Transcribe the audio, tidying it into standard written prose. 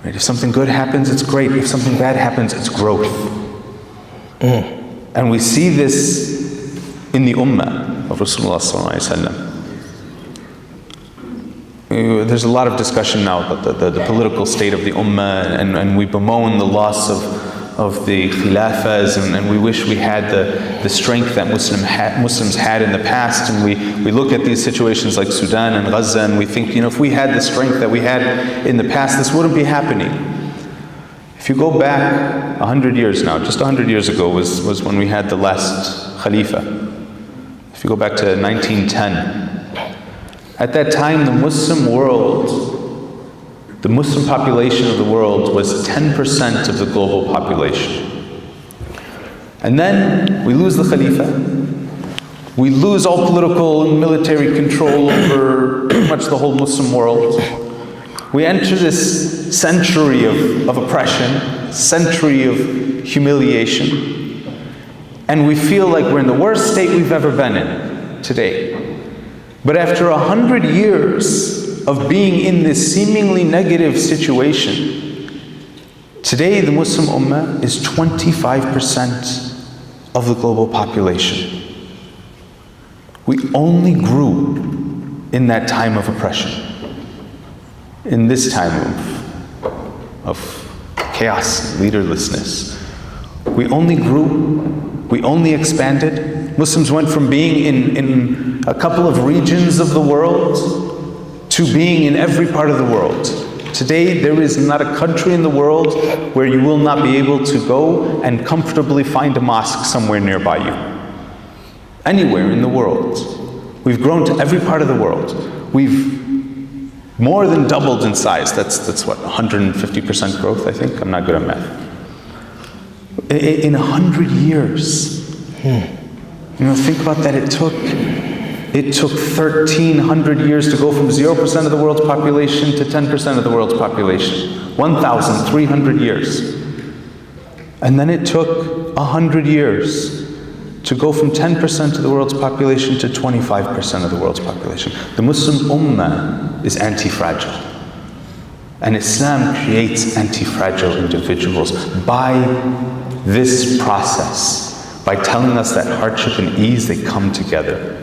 Right? If something good happens, it's great. If something bad happens, it's growth. And we see this in the ummah of Rasulullah sallallahu alaihi wasallam. There's a lot of discussion now about the political state of the ummah, and we bemoan the loss of the khilafahs, and we wish we had the strength that Muslims had in the past, and we look at these situations like Sudan and Gaza, and we think, if we had the strength that we had in the past, this wouldn't be happening. If you go back 100 years now, just 100 years ago was when we had the last Khalifa. If you go back to 1910, at that time the Muslim population of the world was 10% of the global population. And then we lose the Khalifa. We lose all political and military control over pretty much the whole Muslim world. We enter this century of oppression, century of humiliation, and we feel like we're in the worst state we've ever been in today. But after 100 years of being in this seemingly negative situation, today the Muslim Ummah is 25% of the global population. We only grew in that time of oppression. In this time of chaos, leaderlessness, we only grew, we only expanded. Muslims went from being in a couple of regions of the world to being in every part of the world. Today, there is not a country in the world where you will not be able to go and comfortably find a mosque somewhere nearby you. Anywhere in the world. We've grown to every part of the world. We've more than doubled in size. That's what, 150% growth, I think? I'm not good at math. In 100 years. Think about that. It took 1,300 years to go from 0% of the world's population to 10% of the world's population. 1,300 years. And then it took 100 years to go from 10% of the world's population to 25% of the world's population. The Muslim Ummah is anti-fragile. And Islam creates anti-fragile individuals by this process, by telling us that hardship and ease, they come together.